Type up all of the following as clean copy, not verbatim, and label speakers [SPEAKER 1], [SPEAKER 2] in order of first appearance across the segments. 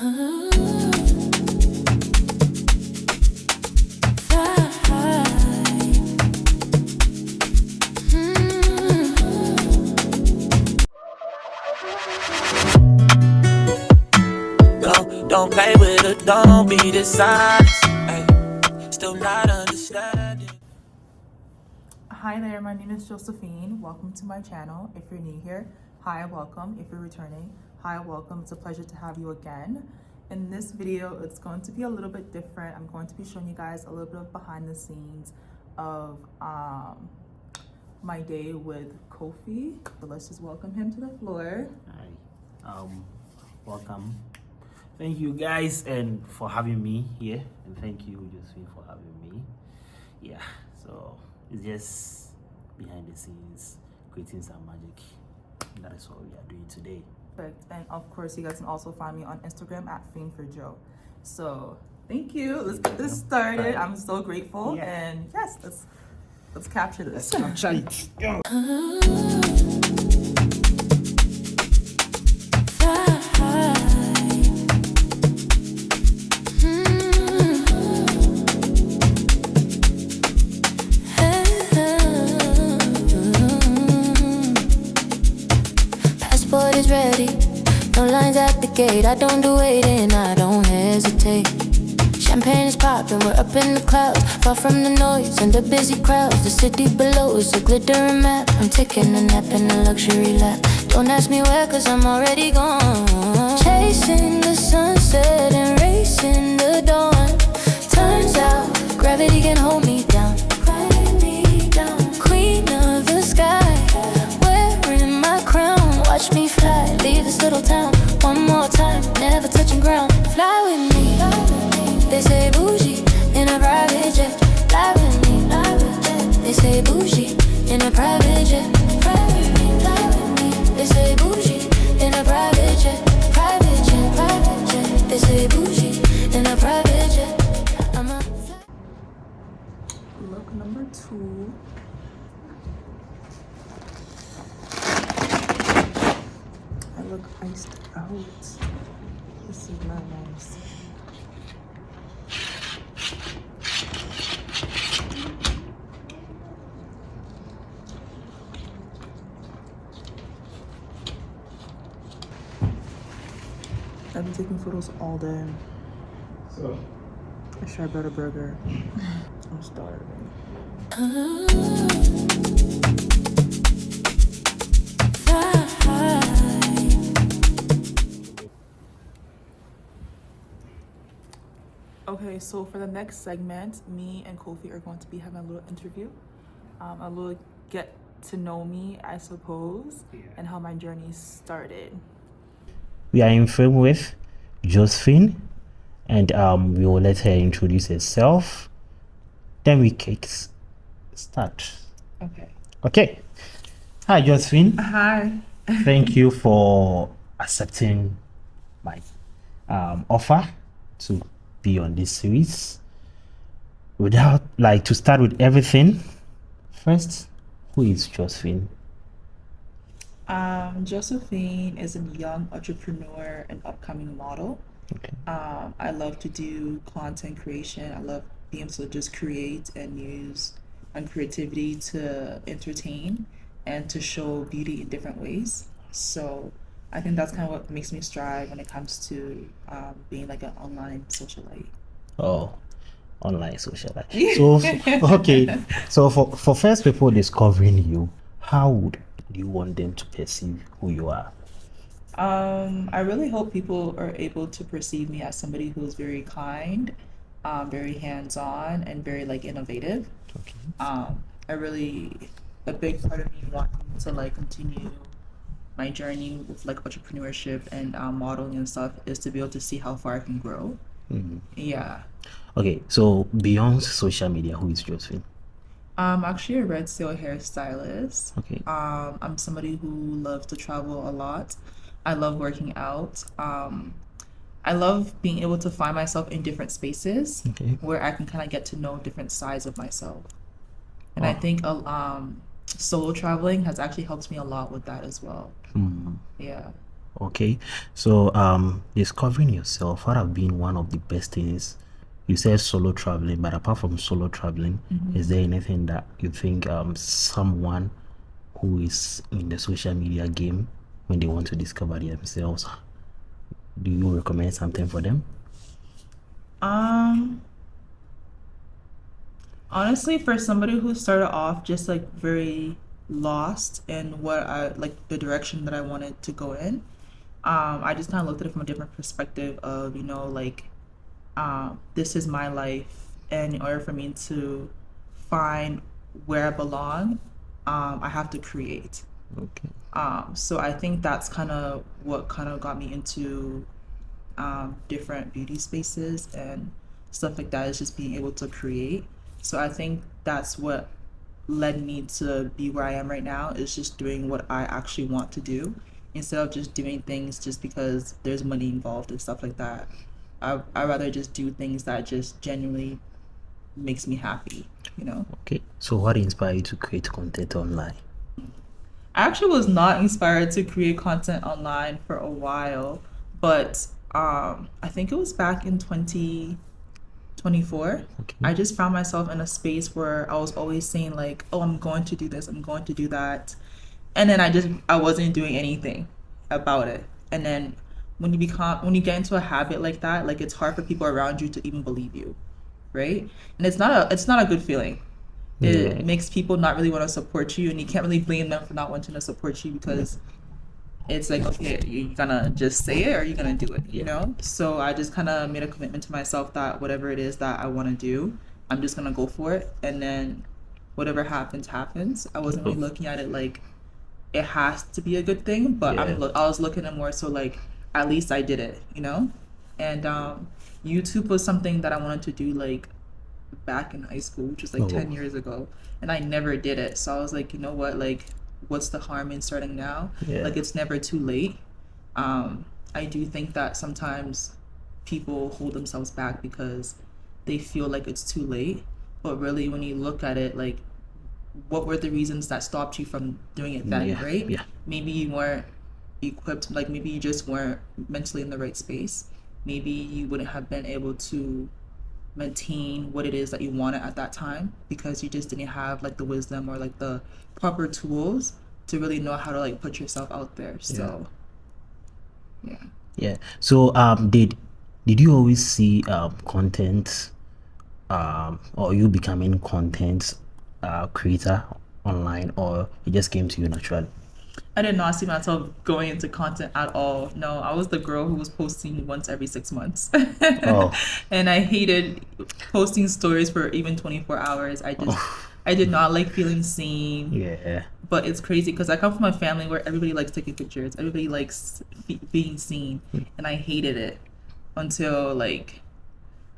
[SPEAKER 1] Don't play with it, don't be dishonest. Ay, still not understanding.
[SPEAKER 2] Hi there, my name is Josephine. Welcome to my channel. If you're new here, hi, welcome. If you're returning, hi, welcome. It's a pleasure to have you again. In this video, it's going to be a little bit different. I'm going to be showing you guys a little bit of behind the scenes of my day with Kofi. But let's just welcome him to the floor.
[SPEAKER 3] Hi, welcome. Thank you guys and for having me here, and thank you Josephine for having me. Yeah, so it's just behind the scenes creating some magic. That is what we are doing today.
[SPEAKER 2] Perfect. And of course, you guys can also find me on Instagram at FeenforJo. So thank you. Let's get this started. I'm so grateful.
[SPEAKER 3] Yeah.
[SPEAKER 2] And yes, let's capture this.
[SPEAKER 3] Let's capture it. Go.
[SPEAKER 4] Passport is ready, no lines at the gate. I don't do waiting, I don't hesitate. Champagne is popping, we're up in the clouds, far from the noise and the busy crowds. The city below is a glittering map. I'm taking a nap in a luxury lap. Don't ask me where, cause I'm already gone. Chasing the sunset and racing the dawn. Turns out gravity can hold me down. Queen of the sky, wearing my crown. Watch me fly, leave this little town one more time, never touching ground. Fly with me, they say bougie in a private jet. Fly with me, they say bougie in a private jet. Fly with me, they say bougie in a private jet. Private jet, private jet. They say bougie in a private jet. I'm a
[SPEAKER 2] Look number 2. I look iced out. This is not nice. I've been taking photos all day.
[SPEAKER 3] So,
[SPEAKER 2] I should have brought a burger. I'm starving. Okay, so for the next segment, me and Kofi are going to be having a little interview, a little get to know me, I suppose, and how my journey started.
[SPEAKER 3] we are in frame with Josephine, and we will let her introduce herself. Then we start.
[SPEAKER 2] Okay.
[SPEAKER 3] Okay. Hi, Josephine.
[SPEAKER 2] Hi.
[SPEAKER 3] Thank you for accepting my offer to be on this series. Without to start with everything, first, who is Josephine?
[SPEAKER 2] Josephine is a young entrepreneur and upcoming model.
[SPEAKER 3] Okay.
[SPEAKER 2] I love to do content creation. I love being able to just create and use my creativity to entertain and to show beauty in different ways. So I think that's kind of what makes me strive when it comes to being like an online socialite.
[SPEAKER 3] Oh, online socialite. So, okay. So for first people discovering you, how would you want them to perceive who you are?
[SPEAKER 2] I really hope people are able to perceive me as somebody who's very kind, very hands-on, and very innovative.
[SPEAKER 3] Okay.
[SPEAKER 2] A big part of me wanting to continue my journey with entrepreneurship and modeling and stuff is to be able to see how far I can grow.
[SPEAKER 3] Mm-hmm.
[SPEAKER 2] Yeah.
[SPEAKER 3] Okay, so beyond social media, who is Josephine?
[SPEAKER 2] I'm actually a red seal hairstylist.
[SPEAKER 3] Okay.
[SPEAKER 2] I'm somebody who loves to travel a lot. I love working out. I love being able to find myself in different spaces
[SPEAKER 3] Okay.
[SPEAKER 2] where I can kind of get to know different sides of myself. And I think solo traveling has actually helped me a lot with that as well.
[SPEAKER 3] Mm.
[SPEAKER 2] Yeah.
[SPEAKER 3] Okay, so discovering yourself, what have been one of the best things? You said solo traveling, but apart from solo traveling, is there anything that you think someone who is in the social media game, when they want to discover themselves, do you recommend something for them?
[SPEAKER 2] Honestly, for somebody who started off just like very lost in what I like the direction that I wanted to go in, I just kind of looked at it from a different perspective of, like, this is my life, and in order for me to find where I belong, I have to create.
[SPEAKER 3] Okay.
[SPEAKER 2] So I think that's kind of what kind of got me into different beauty spaces and stuff like that, is just being able to create. So I think that's what led me to be where I am right now, is just doing what I actually want to do instead of just doing things just because there's money involved and stuff like that. I rather just do things that just genuinely makes me happy, you know?
[SPEAKER 3] Okay. So what inspired you to create content online?
[SPEAKER 2] I actually was not inspired to create content online for a while, but I think it was back in 2024.
[SPEAKER 3] Okay.
[SPEAKER 2] I just found myself in a space where I was always saying like, "Oh, I'm going to do this, I'm going to do that," and then I wasn't doing anything about it. And then when you get into a habit like that, like it's hard for people around you to even believe you, right? And it's not a good feeling. It
[SPEAKER 3] Yeah.
[SPEAKER 2] makes people not really want to support you, and you can't really blame them for not wanting to support you, because it's like, okay, are you gonna just say it or are you gonna do it, you know? So I just kind of made a commitment to myself that whatever it is that I want to do, I'm just gonna go for it, and then whatever happens happens. I wasn't really looking at it like it has to be a good thing, but
[SPEAKER 3] Yeah.
[SPEAKER 2] I was looking at more so like, at least I did it, you know? And YouTube was something that I wanted to do like back in high school, which was like 10 years ago, and I never did it. So I was like, you know what, like, what's the harm in starting now?
[SPEAKER 3] Yeah.
[SPEAKER 2] Like, it's never too late. I do think that sometimes people hold themselves back because they feel like it's too late, but really when you look at it, like, what were the reasons that stopped you from doing it then,
[SPEAKER 3] Yeah,
[SPEAKER 2] right?
[SPEAKER 3] yeah.
[SPEAKER 2] Maybe you weren't equipped, like maybe you just weren't mentally in the right space. Maybe you wouldn't have been able to maintain what it is that you wanted at that time because you just didn't have like the wisdom or like the proper tools to really know how to like put yourself out there. So yeah.
[SPEAKER 3] Yeah. So did you always see content or you becoming content creator online, or it just came to you naturally?
[SPEAKER 2] I did not see myself going into content at all. No, I was the girl who was posting once every 6 months.
[SPEAKER 3] Oh.
[SPEAKER 2] And I hated posting stories for even 24 hours. I did not like feeling seen.
[SPEAKER 3] Yeah.
[SPEAKER 2] But it's crazy because I come from a family where everybody likes taking pictures. Everybody likes being seen. And I hated it until like,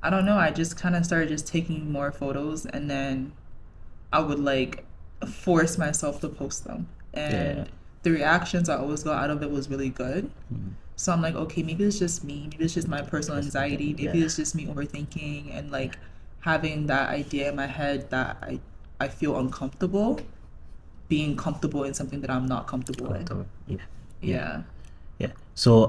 [SPEAKER 2] I don't know, I just kind of started just taking more photos, and then I would like force myself to post them. And
[SPEAKER 3] Yeah.
[SPEAKER 2] the reactions I always got out of it was really good. So I'm like, okay, maybe it's just me. Maybe it's just my personal anxiety. Maybe
[SPEAKER 3] Yeah.
[SPEAKER 2] it's just me overthinking and like having that idea in my head that I feel uncomfortable being comfortable in something that I'm not comfortable in.
[SPEAKER 3] Yeah.
[SPEAKER 2] Yeah.
[SPEAKER 3] Yeah. So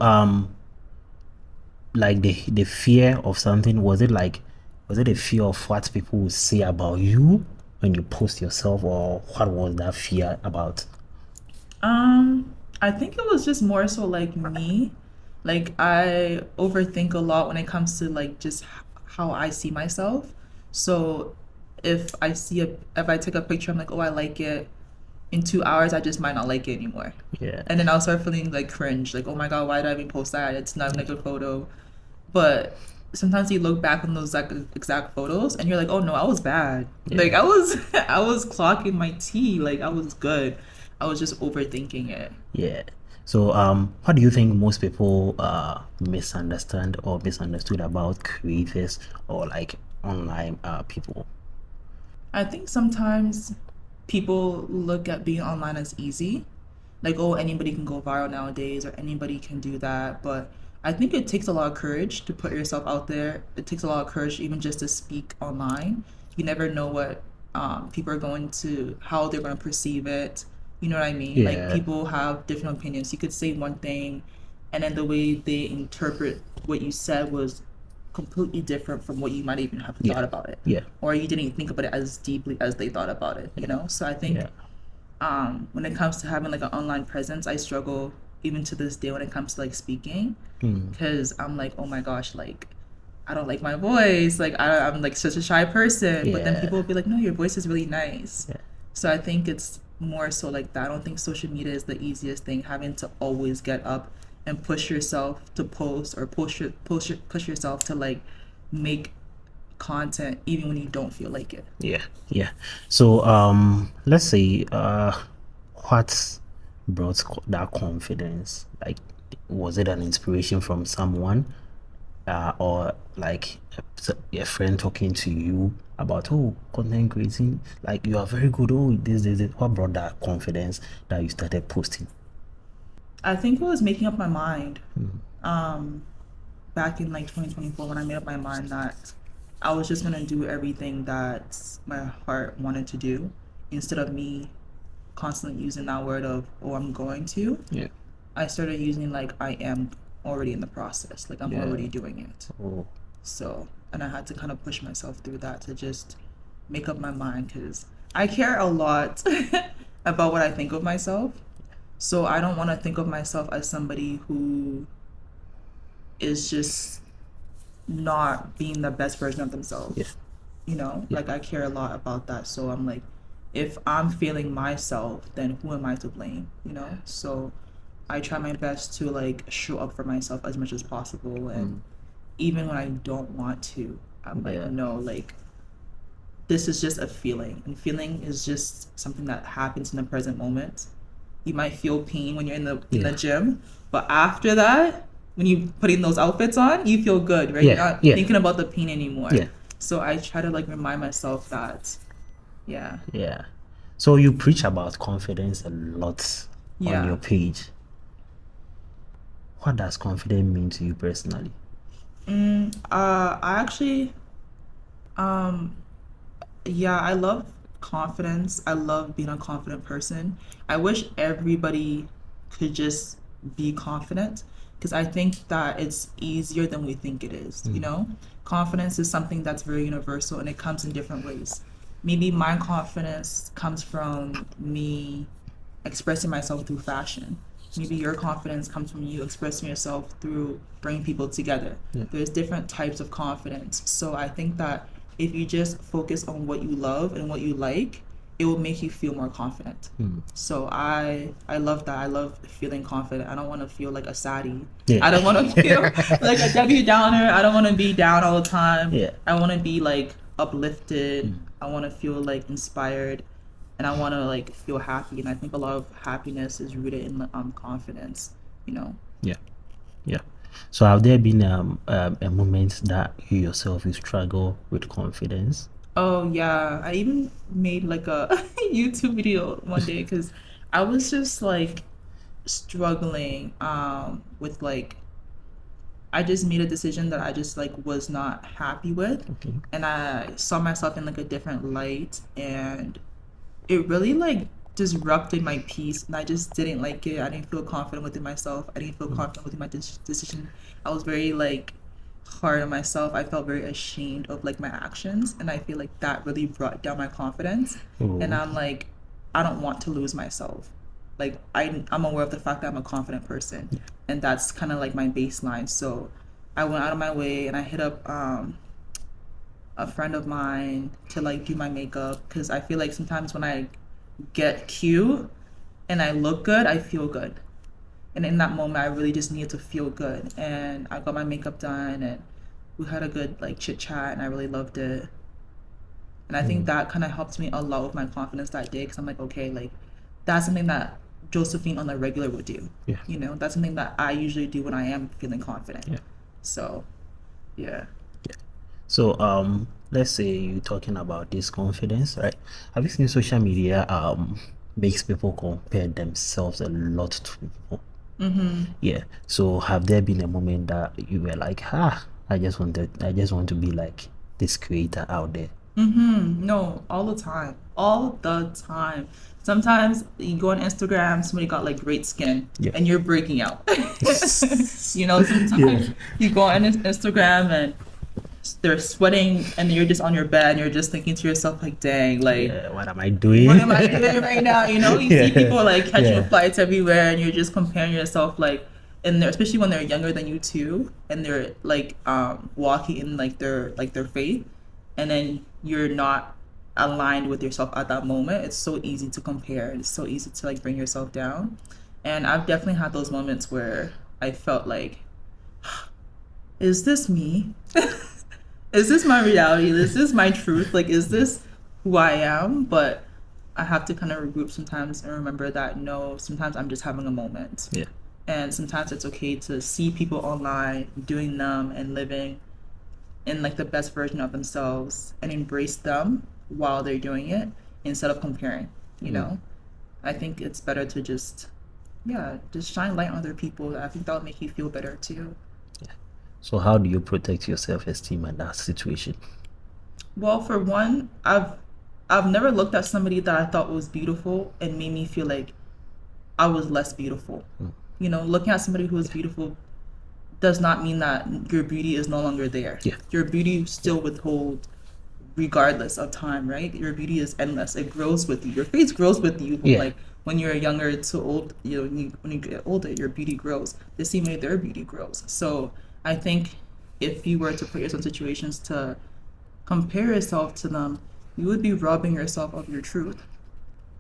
[SPEAKER 3] like the fear of something, was it a fear of what people will say about you when you post yourself, or what was that fear about?
[SPEAKER 2] I think it was just more so like me. Like I overthink a lot when it comes to like just how I see myself. So if I take a picture, I'm like, oh, I like it. In 2 hours, I just might not like it anymore.
[SPEAKER 3] Yeah.
[SPEAKER 2] And then I'll start feeling like cringe, like, oh my God, why did I even post that? It's not even a good photo. But sometimes you look back on those exact photos and you're like, oh no, I was bad.
[SPEAKER 3] Yeah.
[SPEAKER 2] Like I was I was clocking my tea, like I was good. I was just overthinking it.
[SPEAKER 3] Yeah. So what do you think most people misunderstand or misunderstood about creators or like online people?
[SPEAKER 2] I think sometimes people look at being online as easy. Like, oh, anybody can go viral nowadays or anybody can do that. But I think it takes a lot of courage to put yourself out there. It takes a lot of courage even just to speak online. You never know what people are how they're going to perceive it. You know what I mean? Like,
[SPEAKER 3] Yeah.
[SPEAKER 2] people have different opinions. You could say one thing and then the way they interpret what you said was completely different from what you might even have thought about it.
[SPEAKER 3] Yeah.
[SPEAKER 2] Or you didn't even think about it as deeply as they thought about it, you know? So I think when it comes to having like an online presence, I struggle even to this day when it comes to like speaking, because I'm like, oh my gosh, like I don't like my voice, like I'm like such a shy person, but then people will be like, no, your voice is really nice. So I think it's more so like that. I don't think social media is the easiest thing, having to always get up and push yourself to post, or push yourself to like make content even when you don't feel like it.
[SPEAKER 3] Yeah. So let's say what brought that confidence? Like, was it an inspiration from someone, or like a friend talking to you about, oh, content creating, like you are very good, oh, this. What brought that confidence that you started posting?
[SPEAKER 2] I think it was making up my mind. Back in like 2024, when I made up my mind that I was just gonna do everything that my heart wanted to do, instead of me constantly using that word of, oh, I'm going to. I started using like, I am already in the process, like I'm already doing it. So, and I had to kind of push myself through that to just make up my mind, because I care a lot about what I think of myself. So I don't want to think of myself as somebody who is just not being the best version of themselves. You know, like I care a lot about that. So I'm like, if I'm failing myself, then who am I to blame? You know? So I try my best to like show up for myself as much as possible, and even when I don't want to, I'm like, no, like this is just a feeling, and feeling is just something that happens in the present moment. You might feel pain when you're in the gym, but after that, when you putting those outfits on, you feel good, right? You're not thinking about the pain anymore. So I try to like remind myself that,
[SPEAKER 3] So you preach about confidence a lot on your page. What does confidence mean to you personally?
[SPEAKER 2] I actually, I love confidence. I love being a confident person. I wish everybody could just be confident, because I think that it's easier than we think it is. You know, confidence is something that's very universal, and it comes in different ways. Maybe my confidence comes from me expressing myself through fashion. Maybe your confidence comes from you expressing yourself through bringing people together. There's different types of confidence. So I think that if you just focus on what you love and what you like, it will make you feel more confident. So I love that. I love feeling confident. I don't want to feel like a saddie. I don't want to feel like a Debbie Downer. I don't want to be down all the time. I want to be like uplifted. I want to feel like inspired, and I want to like feel happy. And I think a lot of happiness is rooted in confidence, you know?
[SPEAKER 3] So have there been a moment that you yourself struggle with confidence?
[SPEAKER 2] Oh yeah, I even made like a YouTube video one day, because I was just like struggling with like, I just made a decision that I just like was not happy with, and I saw myself in like a different light, and it really like disrupted my peace, and I just didn't like it. I didn't feel confident within myself. I didn't feel confident within my decision. I was very like hard on myself. I felt very ashamed of like my actions, and I feel like that really brought down my confidence. And I'm like, I don't want to lose myself. Like I'm aware of the fact that I'm a confident person, and that's kind of like my baseline. So I went out of my way and I hit up a friend of mine to like do my makeup, because I feel like sometimes when I get cute and I look good, I feel good. And in that moment, I really just needed to feel good. And I got my makeup done, and we had a good like chit chat, and I really loved it. And I think that kind of helped me a lot with my confidence that day, because I'm like, okay, like that's something that Josephine on the regular would do. You know, that's something that I usually do when I am feeling confident. So,
[SPEAKER 3] So let's say you're talking about this confidence, right? Have you seen social media makes people compare themselves a lot to people? So have there been a moment that you were like, I just want to be like this creator out there?
[SPEAKER 2] No, all the time. All the time. Sometimes you go on Instagram, somebody got like great skin
[SPEAKER 3] Yeah.
[SPEAKER 2] and you're breaking out. You know, sometimes
[SPEAKER 3] Yeah.
[SPEAKER 2] you go on Instagram and they're sweating and you're just on your bed and you're just thinking to yourself like, dang, like
[SPEAKER 3] Yeah, what am I doing?
[SPEAKER 2] what am I doing right now? You know, you see people like catching
[SPEAKER 3] Yeah.
[SPEAKER 2] flights everywhere, and you're just comparing yourself like, and they're especially when they're younger than you too, and they're like walking in like their faith, and then you're not aligned with yourself at that moment. It's so easy to compare. It's so easy to like bring yourself down, and I've definitely had those moments where I felt like, is this me? Is this my reality? Is this my truth? Like, is this who I am? But I have to kind of regroup sometimes and remember that no, sometimes I'm just having a moment.
[SPEAKER 3] Yeah.
[SPEAKER 2] And sometimes it's okay to see people online doing them and living in like the best version of themselves and embrace them while they're doing it instead of comparing, you know? I think it's better to just shine light on other people. I think that would make you feel better too.
[SPEAKER 3] So how do you protect your self-esteem in that situation?
[SPEAKER 2] Well, for one, I've never looked at somebody that I thought was beautiful and made me feel like I was less beautiful. You know, looking at somebody who is beautiful does not mean that your beauty is no longer there.
[SPEAKER 3] Yeah.
[SPEAKER 2] Your beauty still withhold regardless of time, right? Your beauty is endless. It grows with you. Your face grows with you.
[SPEAKER 3] Yeah.
[SPEAKER 2] Like when you're younger to old, you know, when you get older, your beauty grows. The same way their beauty grows. So I think if you were to put yourself in situations to compare yourself to them, you would be robbing yourself of your truth,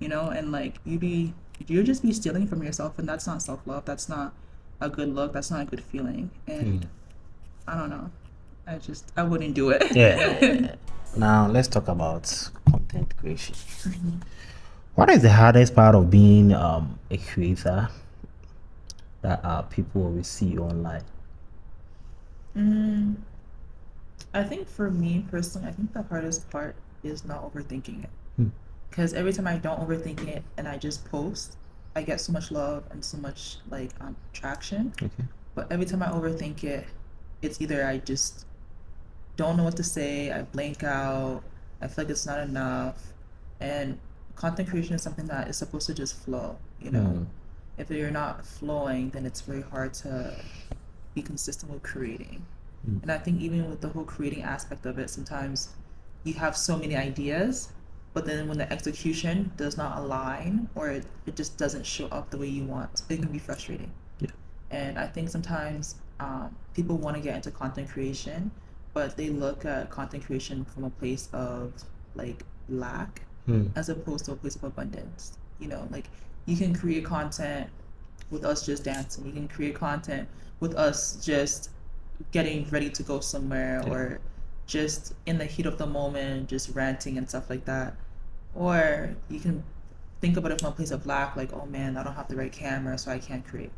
[SPEAKER 2] you know, and like you'd just be stealing from yourself, and that's not self-love. That's not a good look. That's not a good feeling. And I don't know. I wouldn't do it.
[SPEAKER 3] Yeah. Now let's talk about content creation. What is the hardest part of being a creator that people always see online?
[SPEAKER 2] I think for me personally, I think the hardest part is not overthinking it. Because every time I don't overthink it and I just post, I get so much love and so much like traction.
[SPEAKER 3] Okay.
[SPEAKER 2] But every time I overthink it, it's either I just don't know what to say, I blank out, I feel like it's not enough. And content creation is something that is supposed to just flow, you know. If you're not flowing, then it's very hard to be consistent with creating. And I think even with the whole creating aspect of it, sometimes you have so many ideas, but then when the execution does not align or it just doesn't show up the way you want, it can be frustrating.
[SPEAKER 3] Yeah.
[SPEAKER 2] And I think sometimes people want to get into content creation, but they look at content creation from a place of like lack as opposed to a place of abundance. You know, like you can create content with us just dancing. You can create content with us just getting ready to go somewhere or just in the heat of the moment, just ranting and stuff like that. Or you can think about it from a place of lack, like, oh man, I don't have the right camera, so I can't create.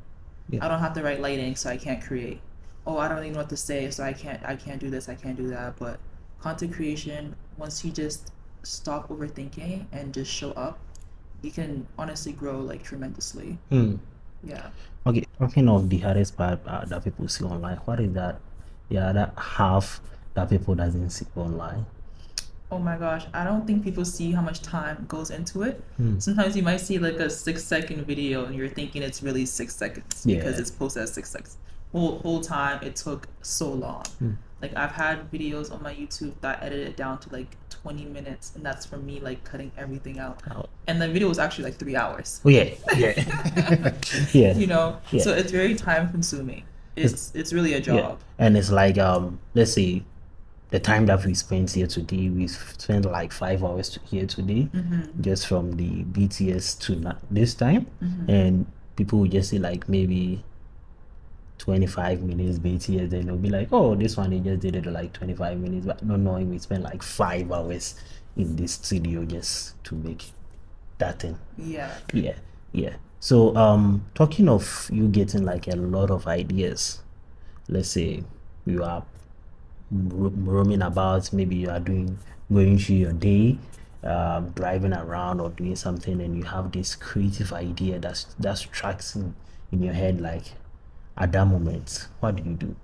[SPEAKER 2] I don't have the right lighting, so I can't create. Oh, I don't even know what to say, so I can't do this, I can't do that. But content creation, once you just stop overthinking and just show up, you can honestly grow like tremendously. Yeah.
[SPEAKER 3] Okay, talking of the hardest part that people see online, what is that the other half that people doesn't see online?
[SPEAKER 2] Oh my gosh, I don't think people see how much time goes into it. Sometimes you might see like a 6-second video and you're thinking it's really 6 seconds because it's posted as 6 seconds. Whole time it took so long. Like I've had videos on my YouTube that I edited down to like 20 minutes, and that's from me like cutting everything out. And the video was actually like 3 hours.
[SPEAKER 3] Oh yeah. Yeah.
[SPEAKER 2] You know, so it's very time consuming. It's really a job.
[SPEAKER 3] And it's like let's say the time that we spent here today, we spent like 5 hours here today, just from the BTS to this time, and people will just say like maybe 25 minutes BTS, then they'll be like, oh, this one they just did it like 25 minutes, but not knowing we spent like 5 hours in this studio just to make that thing. Yeah. So talking of you getting like a lot of ideas, let's say you are roaming about, maybe you are going through your day, driving around or doing something, and you have this creative idea that's tracks in your head, like at that moment, what do you do?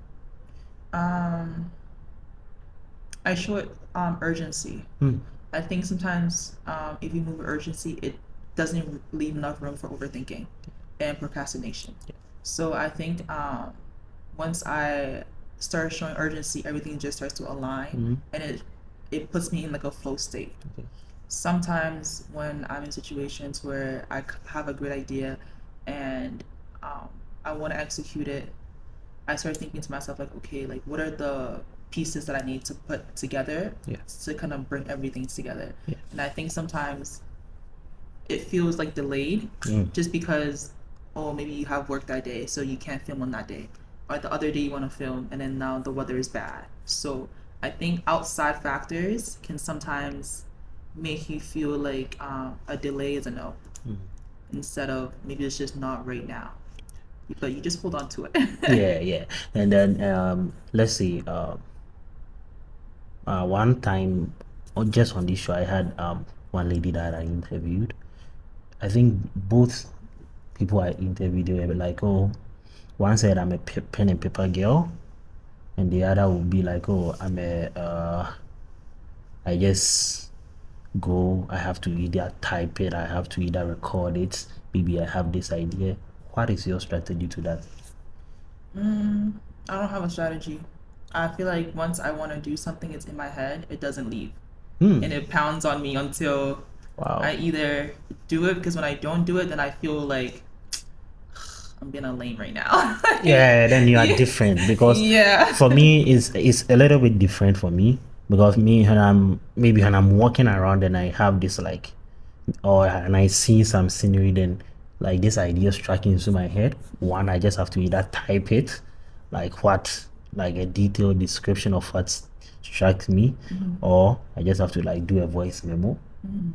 [SPEAKER 2] I show it urgency. I think sometimes if you move with urgency, it doesn't leave enough room for overthinking and procrastination. So I think once I start showing urgency, everything just starts to align, and it puts me in like a flow state. Sometimes when I'm in situations where I have a great idea and I want to execute it, I start thinking to myself like, okay, like what are the pieces that I need to put together to kind of bring everything together. And I think sometimes it feels like delayed just because, oh, maybe you have work that day, so you can't film on that day, or the other day you want to film and then now the weather is bad. So I think outside factors can sometimes make you feel like a delay is a no, instead of maybe it's just not right now, but you just hold on to it.
[SPEAKER 3] Yeah. And then let's see, one time, just on this show, I had one lady that I interviewed. I think both people I interviewed, they were like, oh, one said I'm a pen and paper girl, and the other would be like, oh, I just go, I have to either type it, I have to either record it, maybe I have this idea. What is your strategy to that?
[SPEAKER 2] I don't have a strategy. I feel like once I want to do something, it's in my head, it doesn't leave.
[SPEAKER 3] Hmm.
[SPEAKER 2] And it pounds on me until
[SPEAKER 3] Wow.
[SPEAKER 2] I either do it, because when I don't do it, then I feel like I'm being a lame right now.
[SPEAKER 3] Yeah, then you are different, because
[SPEAKER 2] Yeah.
[SPEAKER 3] for me it's a little bit different for me, because me, when I'm walking around and I have this like, and I see some scenery, then like this idea struck into my head. One, I just have to either type it, like a detailed description of what struck me, or I just have to like do a voice memo.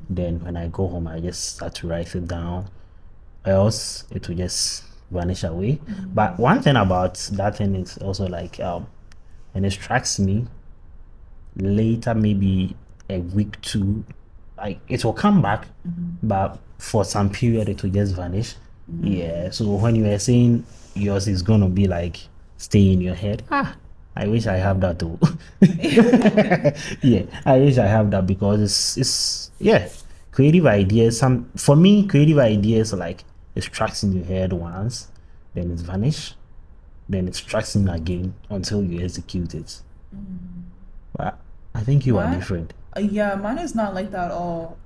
[SPEAKER 3] Then when I go home, I just start to write it down, else it will just vanish away. But one thing about that thing is also like, when it strikes me later, maybe a week, two, like it will come back, but for some period it will just vanish. Yeah, so when you were saying yours is gonna be like stay in your head, I wish I have that too. Yeah, I wish I have that, because it's creative ideas. For me, creative ideas are like it strikes in your head once, then it vanish, then it strikes in again until you execute it. But I think you are
[SPEAKER 2] Mine-
[SPEAKER 3] different.
[SPEAKER 2] Yeah, mine is not like that at all.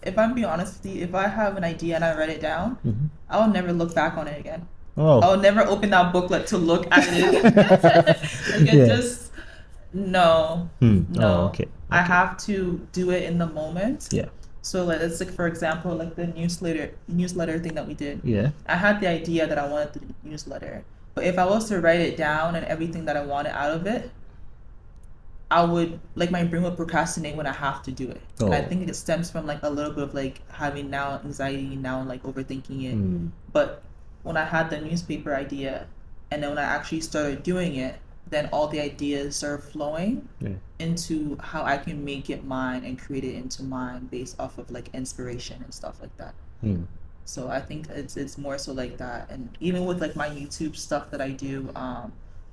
[SPEAKER 2] If I'm being honest with you, if I have an idea and I write it down, I'll never look back on it again.
[SPEAKER 3] Oh,
[SPEAKER 2] I'll never open that booklet to look at it. Like it
[SPEAKER 3] Yeah.
[SPEAKER 2] just no.
[SPEAKER 3] Oh,
[SPEAKER 2] No.
[SPEAKER 3] okay.
[SPEAKER 2] I have to do it in the moment.
[SPEAKER 3] Yeah.
[SPEAKER 2] So like let's like for example like the newsletter thing that we did.
[SPEAKER 3] Yeah.
[SPEAKER 2] I had the idea that I wanted the newsletter, but if I was to write it down and everything that I wanted out of it, I would like my brain would procrastinate when I have to do it. And I
[SPEAKER 3] Oh.
[SPEAKER 2] think it stems from like a little bit of like having now anxiety, now like overthinking it. But when I had the newspaper idea and then when I actually started doing it, then all the ideas started flowing
[SPEAKER 3] Yeah.
[SPEAKER 2] into how I can make it mine and create it into mine based off of like inspiration and stuff like that. So I think it's more so like that. And even with like my YouTube stuff that I do,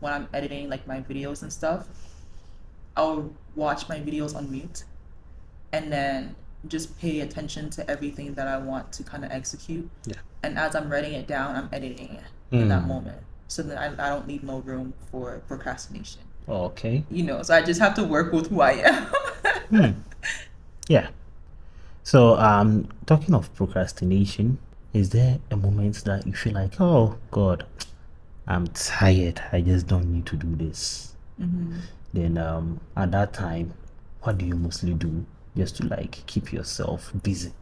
[SPEAKER 2] when I'm editing like my videos and stuff, I'll watch my videos on mute and then just pay attention to everything that I want to kind of execute.
[SPEAKER 3] Yeah.
[SPEAKER 2] And as I'm writing it down, I'm editing it in that moment. So then I don't leave no room for procrastination.
[SPEAKER 3] Oh, okay.
[SPEAKER 2] You know, so I just have to work with who I am.
[SPEAKER 3] Yeah. So, talking of procrastination, is there a moment that you feel like, oh God, I'm tired, I just don't need to do this? Then, at that time, what do you mostly do just to like keep yourself busy?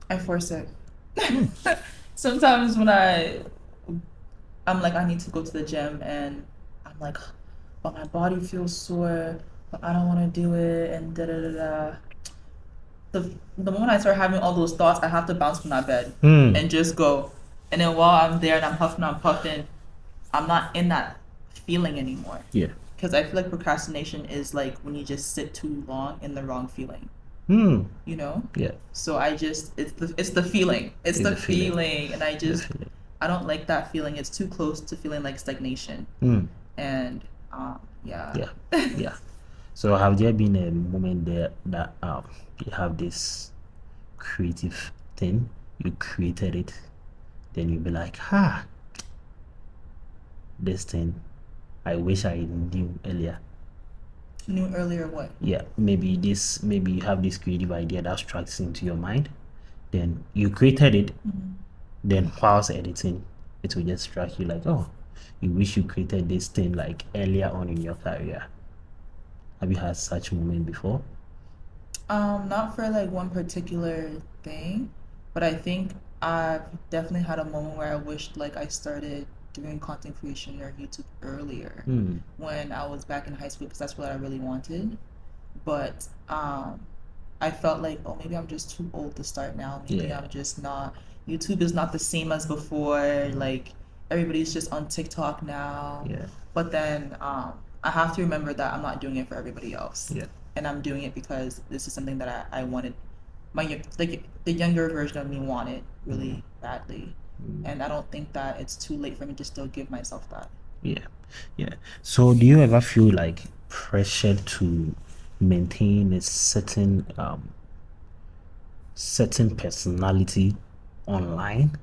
[SPEAKER 2] I force it. Sometimes when I'm like, I need to go to the gym and I'm like, but my body feels sore, but I don't want to do it, and da da da da. The moment I start having all those thoughts, I have to bounce from that bed and just go. And then while I'm there and I'm huffing, I'm puffing, I'm not in that feeling anymore.
[SPEAKER 3] Yeah.
[SPEAKER 2] Because I feel like procrastination is like when you just sit too long in the wrong feeling.
[SPEAKER 3] Hmm.
[SPEAKER 2] You know?
[SPEAKER 3] Yeah.
[SPEAKER 2] So I just it's the feeling. It's the
[SPEAKER 3] the feeling.
[SPEAKER 2] feeling, and I just
[SPEAKER 3] feeling.
[SPEAKER 2] I don't like that feeling. It's too close to feeling like stagnation.
[SPEAKER 3] Hmm.
[SPEAKER 2] And yeah.
[SPEAKER 3] Yeah. Yeah. So have there been a moment there that you have this creative thing, you created it, then you'll be like, this thing, I wish I knew earlier.
[SPEAKER 2] Knew earlier what?
[SPEAKER 3] Yeah, maybe you have this creative idea that strikes into your mind, then you created it, then whilst editing, it will just strike you like, oh, you wish you created this thing like earlier on in your career. Have you had such moment before?
[SPEAKER 2] Not for like one particular thing, but I think I've definitely had a moment where I wished like I started doing content creation or YouTube earlier when I was back in high school, because that's what I really wanted. But I felt like, oh, maybe I'm just too old to start now. Maybe I'm just not. YouTube is not the same as before. Like everybody's just on TikTok now.
[SPEAKER 3] Yeah.
[SPEAKER 2] But then I have to remember that I'm not doing it for everybody else.
[SPEAKER 3] Yeah.
[SPEAKER 2] And I'm doing it because this is something that I wanted. Like the younger version of me wanted really badly. And I don't think that it's too late for me to still give myself that.
[SPEAKER 3] Yeah. So do you ever feel like pressured to maintain a certain personality online?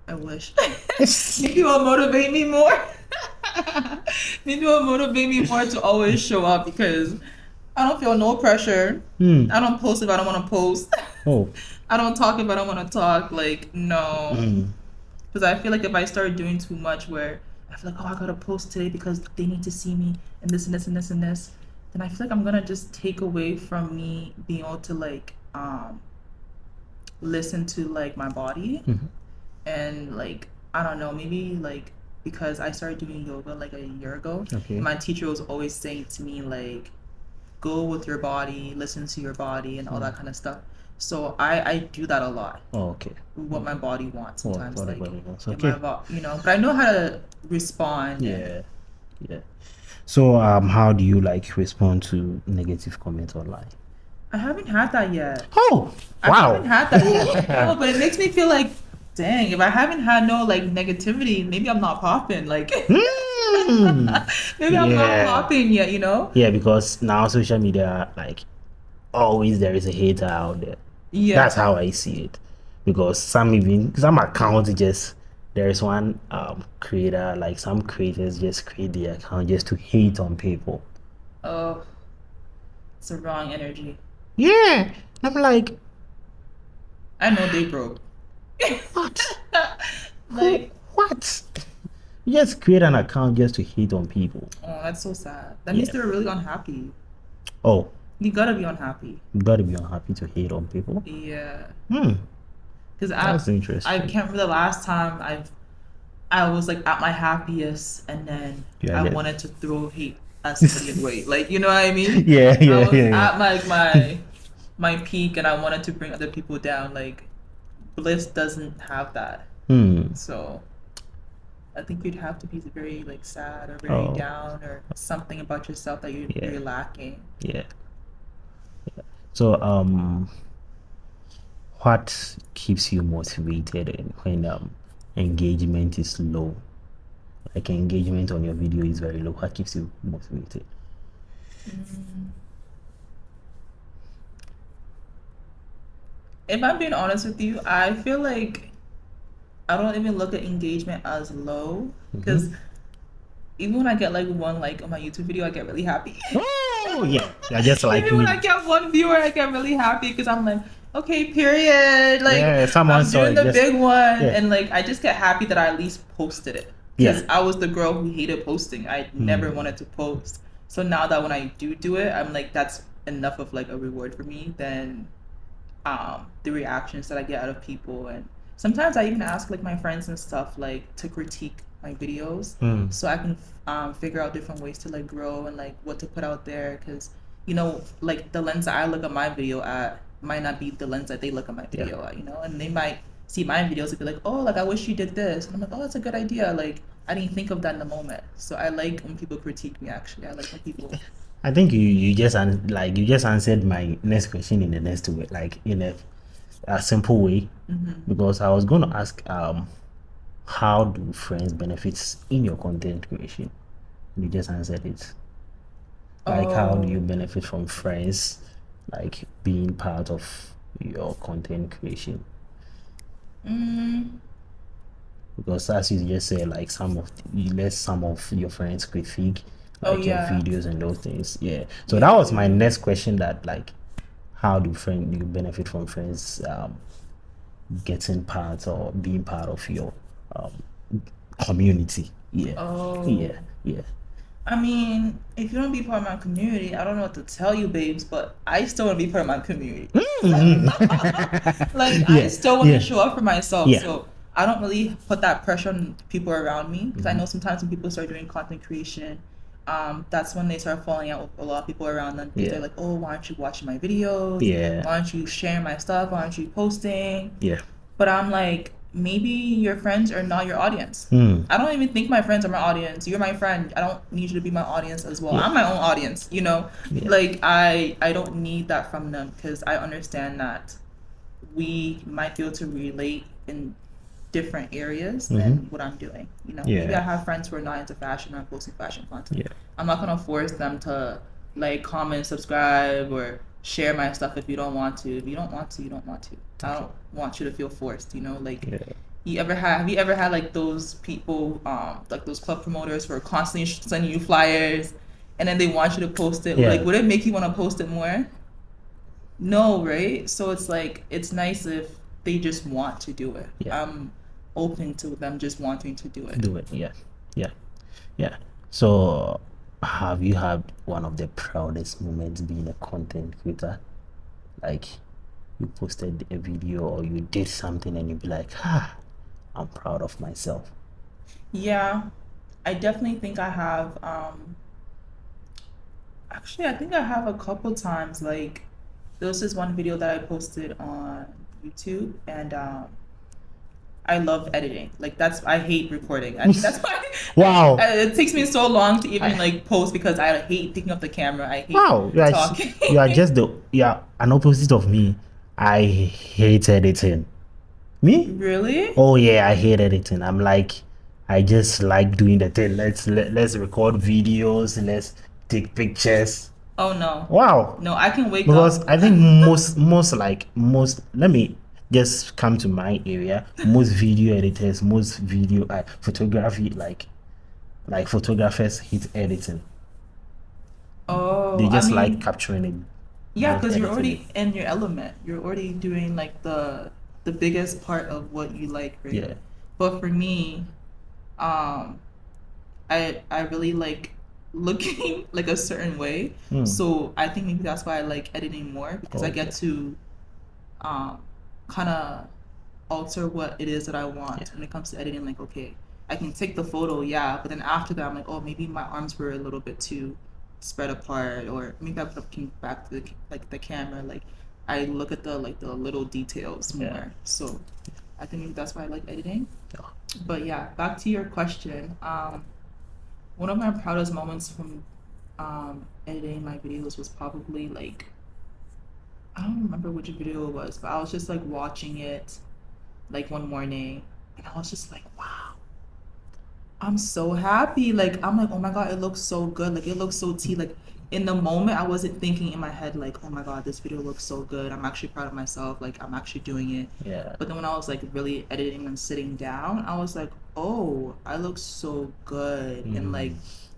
[SPEAKER 2] I wish. Maybe it will motivate me more. Maybe it will motivate me more to always show up, because I don't feel no pressure. I don't post if I don't want to post.
[SPEAKER 3] Oh.
[SPEAKER 2] I don't talk if I don't want to talk. Like, no. Because I feel like if I start doing too much where I feel like, oh, I gotta post today because they need to see me and this and this and this and this, then I feel like I'm gonna just take away from me being able to like listen to like my body. And like, I don't know, maybe like because I started doing yoga like a year ago, and my teacher was always saying to me like, go with your body, listen to your body, and all that kind of stuff. So I do that a lot.
[SPEAKER 3] Oh, okay.
[SPEAKER 2] What my body wants sometimes,
[SPEAKER 3] what
[SPEAKER 2] like,
[SPEAKER 3] body wants.
[SPEAKER 2] okay. But I know how to respond.
[SPEAKER 3] Yeah. So how do you like respond to negative comments online?
[SPEAKER 2] I haven't had that yet.
[SPEAKER 3] Oh, wow.
[SPEAKER 2] I haven't had that yet. No, but it makes me feel like, dang, if I haven't had no like negativity, maybe I'm not popping. Like, maybe I'm not popping yet, you know?
[SPEAKER 3] Yeah, because now social media, like, always there is a hater out there.
[SPEAKER 2] Yeah.
[SPEAKER 3] That's how I see it. Because some accounts just, there's one creator, like some creators just create the account just to hate on people.
[SPEAKER 2] Oh, it's a wrong energy.
[SPEAKER 3] Yeah. I'm like,
[SPEAKER 2] I know they broke.
[SPEAKER 3] What?
[SPEAKER 2] Like,
[SPEAKER 3] what? You just create an account just to hate on people.
[SPEAKER 2] Oh, that's so sad. That means they're really unhappy.
[SPEAKER 3] Oh.
[SPEAKER 2] You gotta be unhappy.
[SPEAKER 3] You gotta be unhappy to hate on people?
[SPEAKER 2] Yeah.
[SPEAKER 3] Because that's interesting.
[SPEAKER 2] I can't remember the last time I was like at my happiest, and then I wanted to throw hate at somebody away. Like, you know what I mean?
[SPEAKER 3] Yeah.
[SPEAKER 2] I was at like my peak, and I wanted to bring other people down. Like, bliss doesn't have that. So I think you'd have to be very like sad or very down, or something about yourself that you're lacking.
[SPEAKER 3] Yeah. So what keeps you motivated when engagement is low? Like engagement on your video is very low. What keeps you motivated?
[SPEAKER 2] If I'm being honest with you, I feel like I don't even look at engagement as low, because even when I get like one like on my YouTube video, I get really happy.
[SPEAKER 3] Oh yeah, just like
[SPEAKER 2] even when I get one viewer, I get really happy, because I'm like, okay, period. Like, I'm doing the big one, and like I just get happy that I at least posted it. Because I was the girl who hated posting. I never wanted to post. So now that when I do it, I'm like, that's enough of like a reward for me than the reactions that I get out of people. And sometimes I even ask like my friends and stuff like to critique my videos, so I can figure out different ways to like grow and like what to put out there, because you know, like the lens that I look at my video at might not be the lens that they look at my video at, you know, and they might see my videos and be like, oh, like I wish you did this, and I'm like, oh, that's a good idea, like I didn't think of that in the moment. So I like when people critique me. Actually, I like when people
[SPEAKER 3] I think you just answered my next question in the next way, like in a simple way, because I was going to ask how do friends benefit in your content creation? You just answered it. Like, how do you benefit from friends, like being part of your content creation? Because as you just said, like you let some of your friends critique like your videos and those things. Yeah. So that was my next question. That like, how do you benefit from friends getting part or being part of your community? Yeah.
[SPEAKER 2] I mean, if you don't be part of my community, I don't know what to tell you, babes, but I still want to be part of my community. Like, I still want to show up for myself. So I don't really put that pressure on people around me, because I know sometimes when people start doing content creation, that's when they start falling out with a lot of people around them. They're like, oh, why aren't you watching my videos? Why aren't you sharing my stuff? Why aren't you posting? But I'm like, maybe your friends are not your audience. I don't even think my friends are my audience. You're my friend. I don't need you to be my audience as well. I'm my own audience, you know? Like, I don't need that from them, because I understand that we might be able to relate in different areas than what I'm doing. You know, maybe I have friends who are not into fashion. I'm posting fashion content. I'm not gonna force them to like, comment, subscribe, or share my stuff if you don't want to. If you don't want to, you don't want to. I don't want you to feel forced. You know, like. Have you ever had like those people, like those club promoters who are constantly sending you flyers, and then they want you to post it? Like, would it make you want to post it more? No, right? So it's like, it's nice if they just want to do it. I'm open to them just wanting to do it.
[SPEAKER 3] Yeah. So have you had one of the proudest moments being a content creator? Like, you posted a video or you did something and you'd be like, I'm proud of myself.
[SPEAKER 2] Yeah, I definitely think I have. Actually, I think I have a couple times. Like, there was this one video that I posted on YouTube, and I love editing. Like, I hate recording. I think that's why.
[SPEAKER 3] Wow.
[SPEAKER 2] It takes me so long to even like post, because I hate picking up the camera. I hate talking.
[SPEAKER 3] You are just an opposite of me. I hate editing. Me?
[SPEAKER 2] Really?
[SPEAKER 3] Oh yeah, I hate editing. I'm like, I just like doing the thing. Let's record videos. Let's take pictures.
[SPEAKER 2] Oh no.
[SPEAKER 3] Wow.
[SPEAKER 2] No, I can wake
[SPEAKER 3] because
[SPEAKER 2] up.
[SPEAKER 3] I think most. Let me just come to my area. Most video editors, most video photography, like photographers hate editing.
[SPEAKER 2] Oh.
[SPEAKER 3] They just like capturing it.
[SPEAKER 2] Yeah, because you're already in your element. You're already doing like the biggest part of what you like, right?
[SPEAKER 3] Yeah.
[SPEAKER 2] But for me, I really like looking like a certain way. So I think maybe that's why I like editing more, because I get to kind of alter what it is that I want when it comes to editing. Like, okay, I can take the photo, but then after that I'm like, oh, maybe my arms were a little bit too spread apart, or maybe I put up back to the camera. Like, I look at the little details more. So I think maybe that's why I like editing. But yeah, back to your question. One of my proudest moments from editing my videos was probably like, I don't remember which video it was, but I was just like watching it like one morning, and I was just like, wow, I'm so happy. Like, I'm like, oh my God, it looks so good. Like, it looks so tea. Like, in the moment, I wasn't thinking in my head like, oh my God, this video looks so good. I'm actually proud of myself. Like, I'm actually doing it. But then when I was like really editing and sitting down, I was like, oh, I look so good. And like,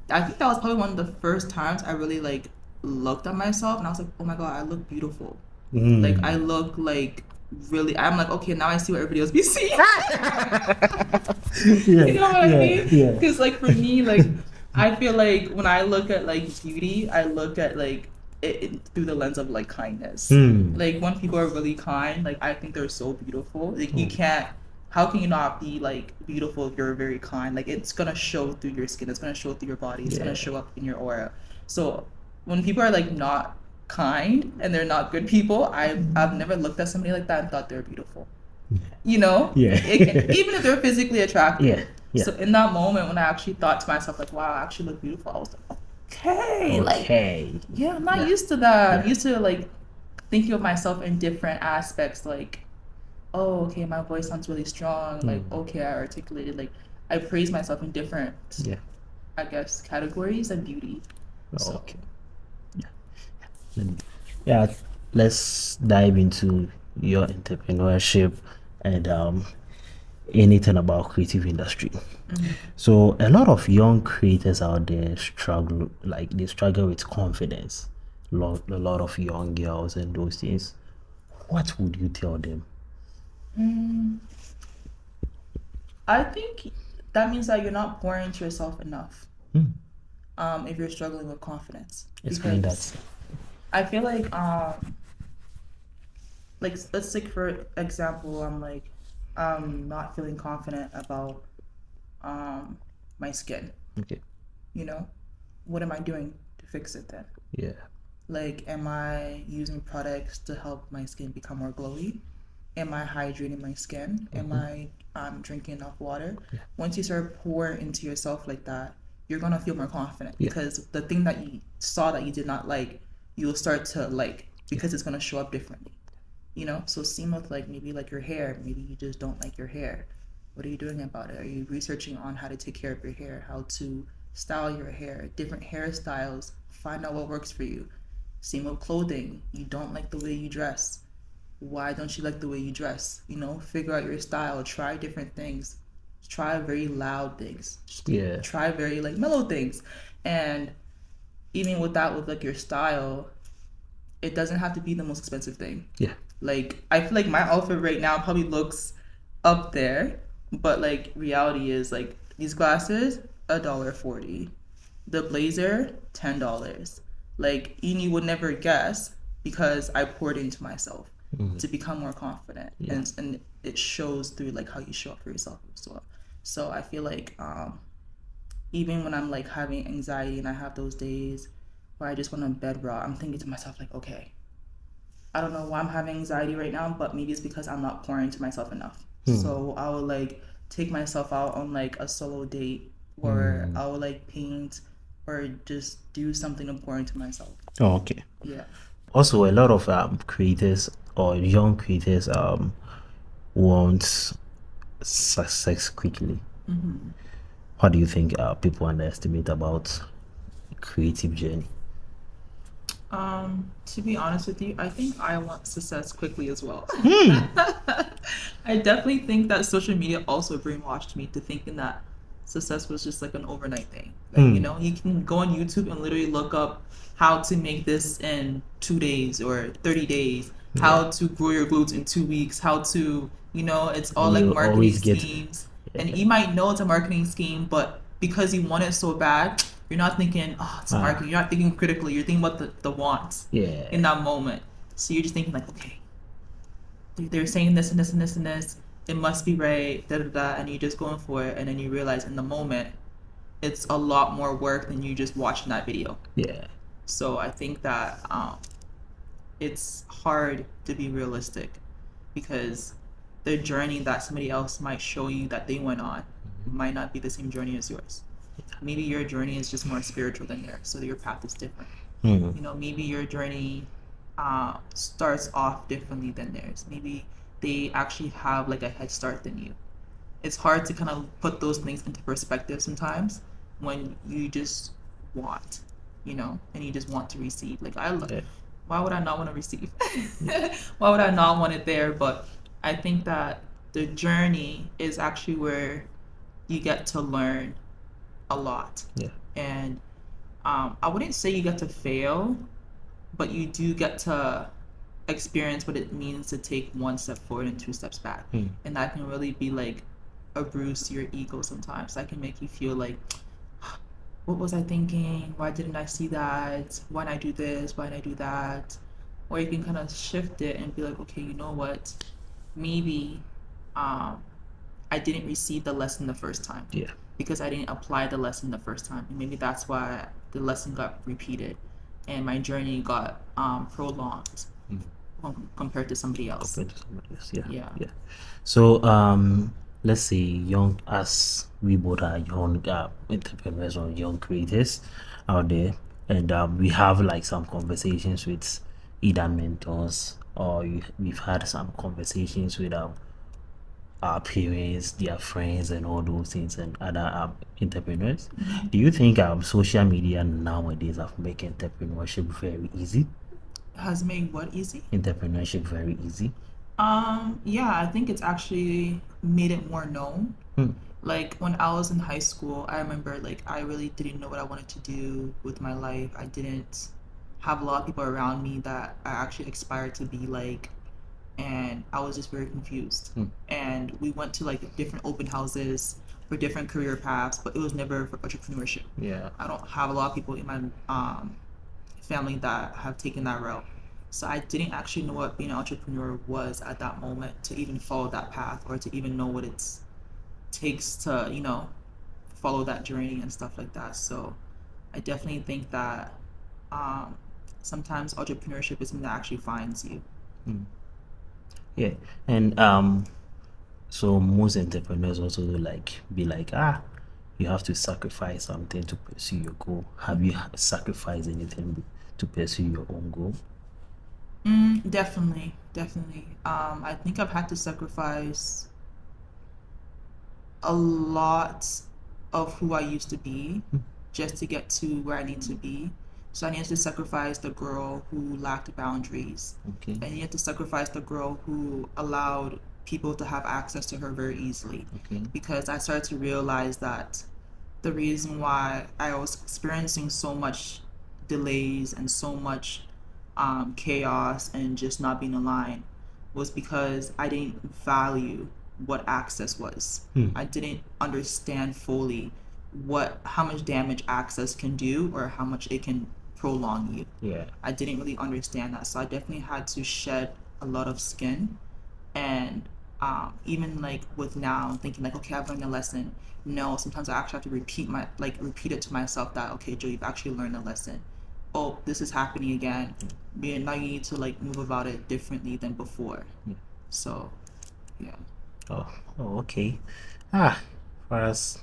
[SPEAKER 2] I think that was probably one of the first times I really like looked at myself, and I was like, oh my God, I look beautiful. Like, I look like really, I'm like, okay, now I see what everybody else be seeing. You know what I mean? Because like, for me, like, I feel like when I look at like beauty, I look at like it through the lens of like kindness. Like, when people are really kind, like, I think they're so beautiful. Like, you can't, how can you not be like beautiful if you're very kind? Like, it's gonna show through your skin, it's gonna show through your body, it's gonna show up in your aura. So when people are like not kind and they're not good people, I've never looked at somebody like that and thought they're beautiful. You know? Even if they're physically attractive. So in that moment, when I actually thought to myself like, wow, I actually look beautiful, I was like, okay. Like, I'm not used to that. I'm used to like thinking of myself in different aspects, like oh, okay, my voice sounds really strong. Like, okay, I articulated. Like, I praise myself in different,
[SPEAKER 3] Yeah.
[SPEAKER 2] I guess, categories and beauty. So,
[SPEAKER 3] Okay. Yeah, let's dive into your entrepreneurship and anything about creative industry. So a lot of young creators out there struggle, like they struggle with confidence. A lot of young girls and those things. What would you tell them?
[SPEAKER 2] I think that means that you're not pouring into yourself enough. If you're struggling with confidence,
[SPEAKER 3] Explain
[SPEAKER 2] because
[SPEAKER 3] that.
[SPEAKER 2] I feel like let's take for example, I'm not feeling confident about my skin.
[SPEAKER 3] Okay.
[SPEAKER 2] You know, what am I doing to fix it then?
[SPEAKER 3] Yeah.
[SPEAKER 2] Like, am I using products to help my skin become more glowy? Am I hydrating my skin? Am I drinking enough water? Once you start pouring into yourself like that, you're gonna feel more confident because the thing that you saw that you did not like, you'll start to like because it's gonna show up differently. You know, so same with like maybe like your hair. Maybe you just don't like your hair. What are you doing about it? Are you researching on how to take care of your hair, how to style your hair, different hairstyles, find out what works for you. Same with clothing. You don't like the way you dress. Why don't you like the way you dress? You know, figure out your style, try different things, try very loud things,
[SPEAKER 3] Yeah.
[SPEAKER 2] try very like mellow things. And even with that, with like your style, it doesn't have to be the most expensive thing.
[SPEAKER 3] Yeah.
[SPEAKER 2] Like, I feel like my outfit right now probably looks up there, but like reality is like these glasses, $1.40. The blazer, $10. Like, you would never guess because I poured into myself to become more confident. And it shows through like how you show up for yourself as well. So I feel like even when I'm like having anxiety and I have those days where I just want to bed rot, I'm thinking to myself like, okay, I don't know why I'm having anxiety right now, but maybe it's because I'm not pouring into myself enough. So I will like take myself out on like a solo date, or I will like paint or just do something to pour into myself.
[SPEAKER 3] Oh, okay.
[SPEAKER 2] Yeah.
[SPEAKER 3] Also, a lot of creators or young creators want success quickly. What do you think people underestimate about creative journey?
[SPEAKER 2] To be honest with you, I think I want success quickly as well. I definitely think that social media also brainwashed me to thinking that success was just like an overnight thing. Like, you know, you can go on YouTube and literally look up how to make this in 2 days or 30 days, how to grow your glutes in 2 weeks, how to, you know, it's all like
[SPEAKER 3] You
[SPEAKER 2] marketing
[SPEAKER 3] always get-
[SPEAKER 2] schemes. And you might know it's a marketing scheme, but because you want it so bad, you're not thinking, oh, it's marketing. You're not thinking critically. You're thinking about the wants
[SPEAKER 3] Yeah.
[SPEAKER 2] in that moment. So you're just thinking like, okay, they're saying this and this and this and this. It must be right, da da da, and you're just going for it. And then you realize in the moment, it's a lot more work than you just watching that video.
[SPEAKER 3] Yeah.
[SPEAKER 2] So I think that it's hard to be realistic because the journey that somebody else might show you that they went on might not be the same journey as yours. Maybe your journey is just more spiritual than theirs, so your path is different. You know, maybe your journey starts off differently than theirs. Maybe they actually have like a head start than you. It's hard to kind of put those things into perspective sometimes when you just want, you know, and you just want to receive. Like, why would I not want to receive? Why would I not want it there? But I think that the journey is actually where you get to learn a lot.
[SPEAKER 3] Yeah.
[SPEAKER 2] And I wouldn't say you get to fail, but you do get to experience what it means to take 1 step forward and 2 steps back. And that can really be like a bruise to your ego sometimes. That can make you feel like, what was I thinking? Why didn't I see that? Why didn't I do this? Why didn't I do that? Or you can kind of shift it and be like, okay, you know what? Maybe I didn't receive the lesson the first time.
[SPEAKER 3] Yeah.
[SPEAKER 2] Because I didn't apply the lesson the first time. And maybe that's why the lesson got repeated and my journey got prolonged compared to somebody else.
[SPEAKER 3] Yeah. So let's say young, as we both are young entrepreneurs or young creators out there, and we have like some conversations with either mentors or we've had some conversations with our parents, their friends, and all those things, and other entrepreneurs. Do you think social media nowadays have made entrepreneurship very easy?
[SPEAKER 2] Has made what easy?
[SPEAKER 3] Entrepreneurship very easy.
[SPEAKER 2] Yeah, I think it's actually made it more known.
[SPEAKER 3] Hmm.
[SPEAKER 2] Like when I was in high school, I remember like I really didn't know what I wanted to do with my life. I didn't have a lot of people around me that I actually aspired to be like, and I was just very confused. And we went to like different open houses for different career paths, but it was never for entrepreneurship.
[SPEAKER 3] Yeah.
[SPEAKER 2] I don't have a lot of people in my family that have taken that route. So I didn't actually know what being an entrepreneur was at that moment to even follow that path or to even know what it takes to, follow that journey and stuff like that. So I definitely think that sometimes entrepreneurship is something that actually finds you.
[SPEAKER 3] Yeah. And so most entrepreneurs also be like, you have to sacrifice something to pursue your goal. Have you sacrificed anything to pursue your own goal?
[SPEAKER 2] Definitely, definitely. I think I've had to sacrifice a lot of who I used to be just to get to where I need to be. So I needed to sacrifice the girl who lacked boundaries.
[SPEAKER 3] Okay.
[SPEAKER 2] I needed to sacrifice the girl who allowed people to have access to her very easily.
[SPEAKER 3] Okay.
[SPEAKER 2] Because I started to realize that the reason why I was experiencing so much delays and so much chaos and just not being aligned was because I didn't value what access was. I didn't understand fully how much damage access can do or how much it can prolong you.
[SPEAKER 3] Yeah.
[SPEAKER 2] I didn't really understand that, so I definitely had to shed a lot of skin. And even like with now thinking like, okay, I've learned a lesson. No, sometimes I actually have to repeat it to myself that, okay, Joe, you've actually learned a lesson. Oh, this is happening again. Now you need to like move about it differently than before. So yeah.
[SPEAKER 3] Oh, okay. For us,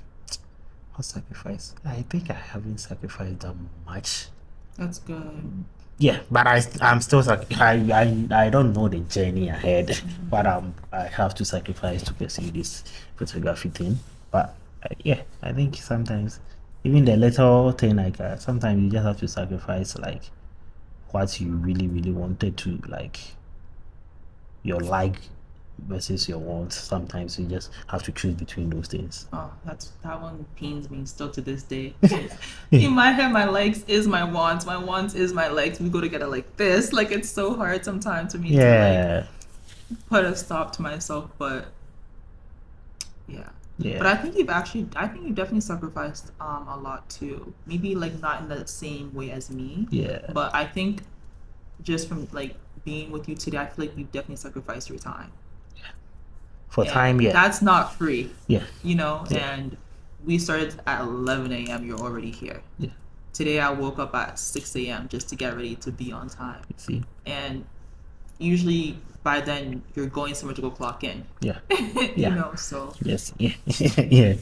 [SPEAKER 3] what sacrifice? I think I haven't sacrificed that much.
[SPEAKER 2] That's good.
[SPEAKER 3] Yeah, but I'm still I don't know the journey ahead, but I have to sacrifice to pursue this photography thing. But yeah, I think sometimes even the little thing like sometimes you just have to sacrifice like what you really really wanted to, like your like versus your wants. Sometimes you just have to choose between those things.
[SPEAKER 2] Oh, that one pains me still to this day. In my head, my likes is my wants. My wants is my likes. We go together like this. Like it's so hard sometimes for me to like put a stop to myself. But yeah. But I think you've definitely sacrificed a lot too. Maybe like not in the same way as me.
[SPEAKER 3] Yeah.
[SPEAKER 2] But I think just from like being with you today, I feel like you've definitely sacrificed your time.
[SPEAKER 3] For time, yeah.
[SPEAKER 2] That's not free.
[SPEAKER 3] Yeah.
[SPEAKER 2] And we started at 11 a.m. You're already here.
[SPEAKER 3] Yeah.
[SPEAKER 2] Today I woke up at 6 a.m. just to get ready to be on time.
[SPEAKER 3] See.
[SPEAKER 2] And usually by then you're going somewhere to go clock in.
[SPEAKER 3] Yeah.
[SPEAKER 2] So.
[SPEAKER 3] Yes. Yeah. Yeah.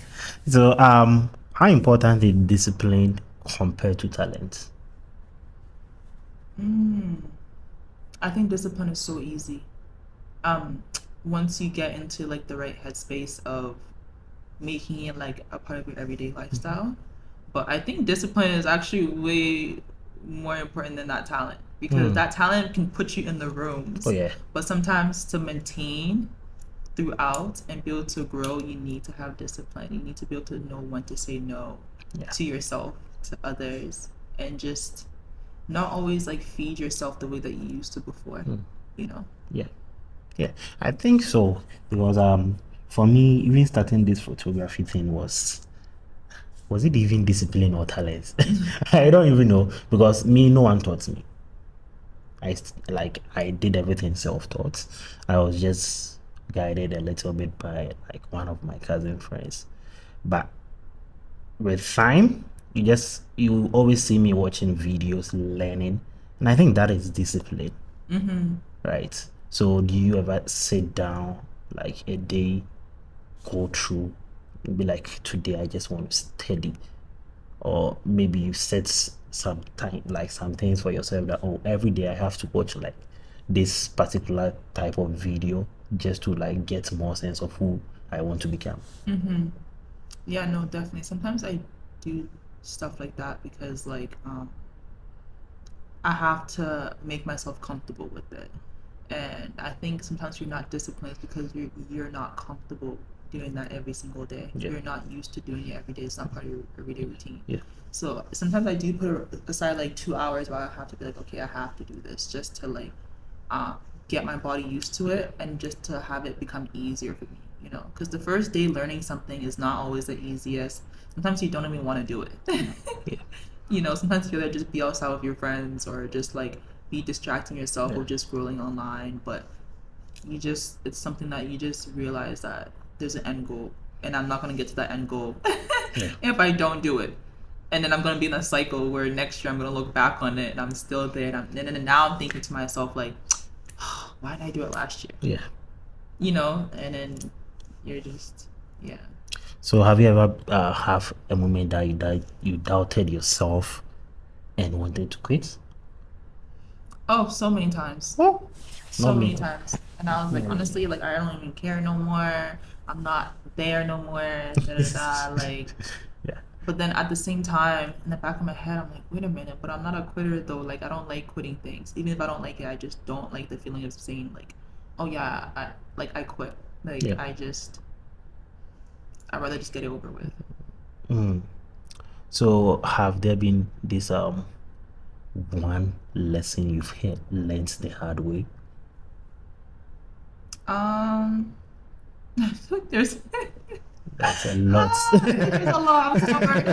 [SPEAKER 3] So how important is discipline compared to talent?
[SPEAKER 2] I think discipline is so easy. Once you get into like the right headspace of making it like a part of your everyday lifestyle. But I think discipline is actually way more important than that talent, because that talent can put you in the rooms.
[SPEAKER 3] Oh yeah.
[SPEAKER 2] But sometimes to maintain throughout and be able to grow, you need to have discipline. You need to be able to know when to say no to yourself, to others, and just not always like feed yourself the way that you used to before.
[SPEAKER 3] Yeah, I think so, because for me, even starting this photography thing was it even discipline or talent? I don't even know, because no one taught me. I did everything self-taught. I was just guided a little bit by like one of my cousin friends, but with time, you always see me watching videos, learning, and I think that is discipline. Right? So do you ever sit down like a day, go through, be like, today I just want to study, or maybe you set some time, like some things for yourself that every day I have to watch like this particular type of video just to like get more sense of who I want to become.
[SPEAKER 2] Yeah, no, definitely. Sometimes I do stuff like that because like I have to make myself comfortable with it. And I think sometimes you're not disciplined because you're not comfortable doing that every single day.
[SPEAKER 3] Yeah.
[SPEAKER 2] You're not used to doing it every day. It's not part of your everyday routine.
[SPEAKER 3] Yeah.
[SPEAKER 2] So sometimes I do put aside like 2 hours where I have to be like, okay, I have to do this just to like get my body used to it and just to have it become easier for me, you know, because the first day learning something is not always the easiest. Sometimes you don't even want to do it.
[SPEAKER 3] Yeah.
[SPEAKER 2] You know, sometimes you gotta just be outside with your friends or just like be distracting yourself
[SPEAKER 3] Yeah.
[SPEAKER 2] or just scrolling online, but it's something that you just realize that there's an end goal and I'm not gonna get to that end goal if I don't do it. And then I'm gonna be in a cycle where next year I'm gonna look back on it and I'm still there, and then now I'm thinking to myself like, why did I do it last year?
[SPEAKER 3] Yeah.
[SPEAKER 2] You know, and then you're just
[SPEAKER 3] So have you ever have a moment that you doubted yourself and wanted to quit?
[SPEAKER 2] Oh, so many times.
[SPEAKER 3] Oh,
[SPEAKER 2] So
[SPEAKER 3] not
[SPEAKER 2] many
[SPEAKER 3] me.
[SPEAKER 2] times. And I was like, honestly, like I don't even care no more. I'm not there no more. Like,
[SPEAKER 3] Yeah.
[SPEAKER 2] but then at the same time, in the back of my head, I'm like, wait a minute, but I'm not a quitter though. Like I don't like quitting things. Even if I don't like it, I just don't like the feeling of saying like, oh yeah, I quit. Like
[SPEAKER 3] Yeah.
[SPEAKER 2] I'd rather just get it over with.
[SPEAKER 3] So have there been this one lesson you've learned the hard way?
[SPEAKER 2] There's
[SPEAKER 3] That's a lot.
[SPEAKER 2] there's a lot. I'm stubborn.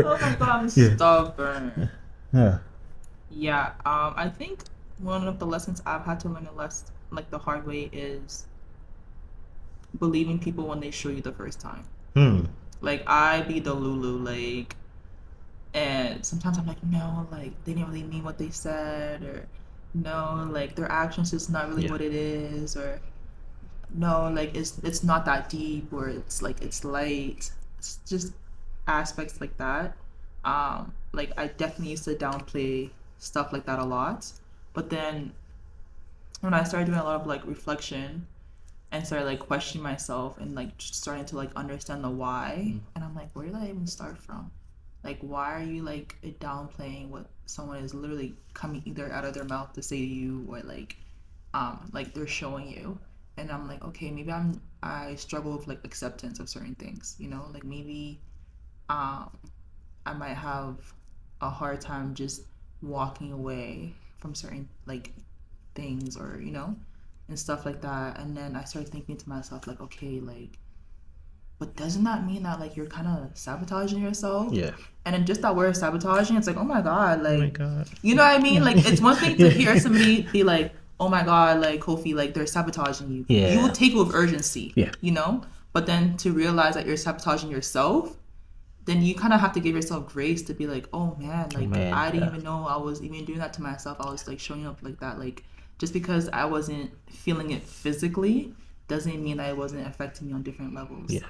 [SPEAKER 2] Oh my god, I'm stubborn.
[SPEAKER 3] Yeah.
[SPEAKER 2] Yeah, I think one of the lessons I've had to learn the hard way is believing people when they show you the first time. Like I be the Lulu, like, and sometimes I'm like, no, like they didn't really mean what they said, or no, like their actions is not really what it is, or no, like it's not that deep, or it's like it's light. It's just aspects like that. Like I definitely used to downplay stuff like that a lot, but then when I started doing a lot of like reflection and started like questioning myself and like starting to like understand the why, and I'm like, where did I even start from? Like, why are you like downplaying what someone is literally coming either out of their mouth to say to you, or like they're showing you? And I'm like, okay, maybe I struggle with like acceptance of certain things, you know, like maybe I might have a hard time just walking away from certain like things, or you know, and stuff like that. And then I started thinking to myself like, okay, like, but doesn't that mean that like you're kind of sabotaging yourself?
[SPEAKER 3] Yeah.
[SPEAKER 2] And then just that word sabotaging, it's like, oh my god, like,
[SPEAKER 3] Oh my God.
[SPEAKER 2] you know what I mean? Like it's one thing to hear somebody be like, oh my god, like Kofi, like they're sabotaging you.
[SPEAKER 3] Yeah.
[SPEAKER 2] You will take it with urgency.
[SPEAKER 3] Yeah.
[SPEAKER 2] You know? But then to realize that you're sabotaging yourself, then you kind of have to give yourself grace to be like, oh man, like I didn't even know I was even doing that to myself. I was like showing up like that. Like just because I wasn't feeling it physically doesn't mean that it wasn't affecting me on different levels.
[SPEAKER 3] Yeah.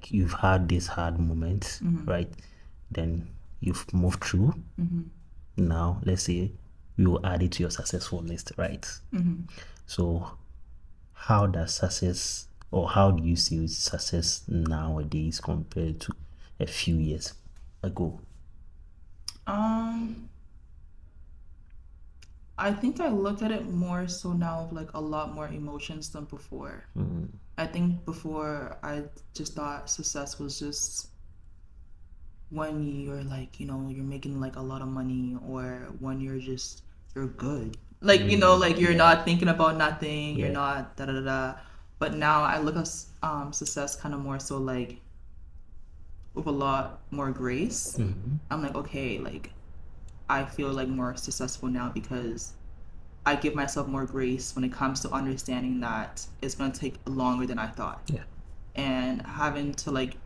[SPEAKER 3] You've had these hard moments, right? Then you've moved through. Now, let's say you will add it to your successful list, right? So, how does success, or how do you see success nowadays compared to a few years ago?
[SPEAKER 2] I think I look at it more so now with like a lot more emotions than before. I think before I just thought success was just when you're like, you know, you're making like a lot of money, or when you're good. Like, you know, like you're not thinking about nothing, you're not da da da da. But now I look at success kind of more so like with a lot more grace. I'm like, okay, like I feel like more successful now because I give myself more grace when it comes to understanding that it's going to take longer than I thought.
[SPEAKER 3] Yeah.
[SPEAKER 2] And having to like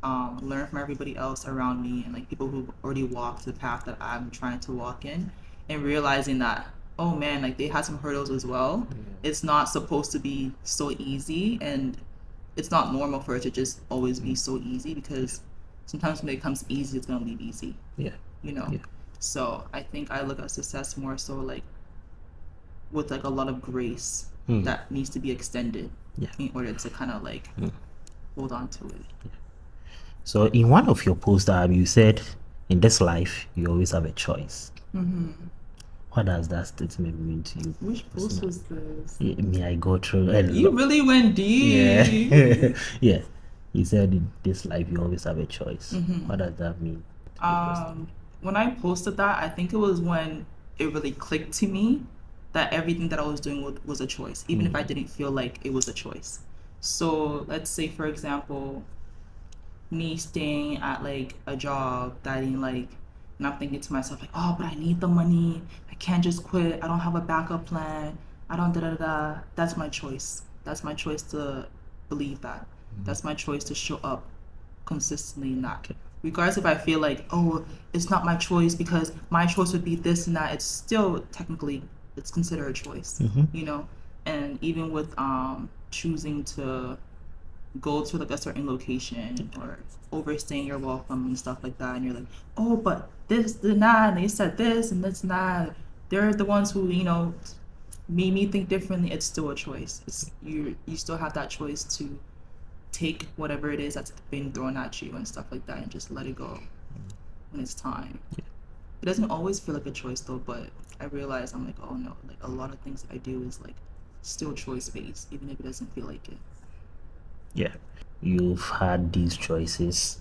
[SPEAKER 2] learn from everybody else around me, and like people who already walked the path that I'm trying to walk in, and realizing that, oh man, like they had some hurdles as well. It's not supposed to be so easy, and it's not normal for it to just always be so easy, because sometimes when it comes easy, it's going to leave easy.
[SPEAKER 3] Yeah.
[SPEAKER 2] You know?
[SPEAKER 3] Yeah.
[SPEAKER 2] So I think I look at success more so like with like a lot of grace that needs to be extended in order to kind of like hold on to it.
[SPEAKER 3] So in one of your posts, you said, in this life, you always have a choice. What does that statement mean to you?
[SPEAKER 2] Which post was this?
[SPEAKER 3] Me, I go through a
[SPEAKER 2] You
[SPEAKER 3] lot.
[SPEAKER 2] really went deep.
[SPEAKER 3] Yeah. Yeah. You said in this life, you always have a choice. What does that mean?
[SPEAKER 2] When I posted that, I think it was when it really clicked to me that everything that I was doing was a choice, even if I didn't feel like it was a choice. So let's say, for example, me staying at like a job that I didn't like, and I'm thinking to myself like, oh, but I need the money. I can't just quit. I don't have a backup plan. I don't da da da. That's my choice. That's my choice to believe that. That's my choice to show up consistently in that. Regardless if I feel like, oh, it's not my choice because my choice would be this and that, it's still technically it's considered a choice, you know. And even with choosing to go to like a certain location or overstaying your welcome and stuff like that, and you're like, oh, but this and that, and they said this and this and that, they're the ones who, you know, made me think differently. It's still a choice. It's you still have that choice to take whatever it is that's been thrown at you and stuff like that and just let it go when it's time. It doesn't always feel like a choice though, but I realize I'm like, oh no, like a lot of things that I do is like still choice based, even if it doesn't feel like it.
[SPEAKER 3] Yeah. You've had these choices.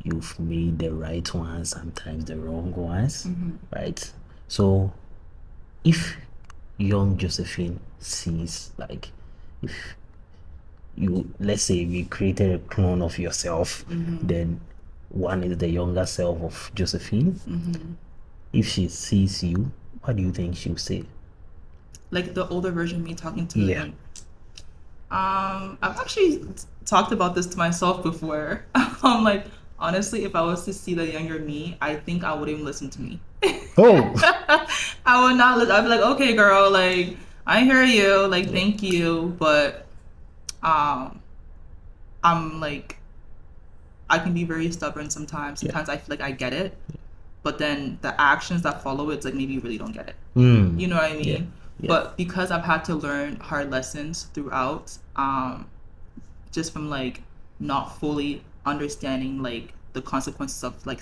[SPEAKER 3] You've made the right ones, sometimes the wrong ones, right? So if young Josephine sees, like, if you, let's say we created a clone of yourself, then one is the younger self of Josephine. If she sees you, what do you think she'll say?
[SPEAKER 2] Like the older version of me talking to me. I've actually talked about this to myself before. I'm like, honestly, if I was to see the younger me, I think I wouldn't listen to me.
[SPEAKER 3] Oh.
[SPEAKER 2] I would not listen. I'd be like, okay, girl, like I hear you, like thank you, but I'm like, I can be very stubborn sometimes. Sometimes I feel like I get it, but then the actions that follow it's like maybe you really don't get it. You know what I mean? But because I've had to learn hard lessons throughout, just from like not fully understanding like the consequences of like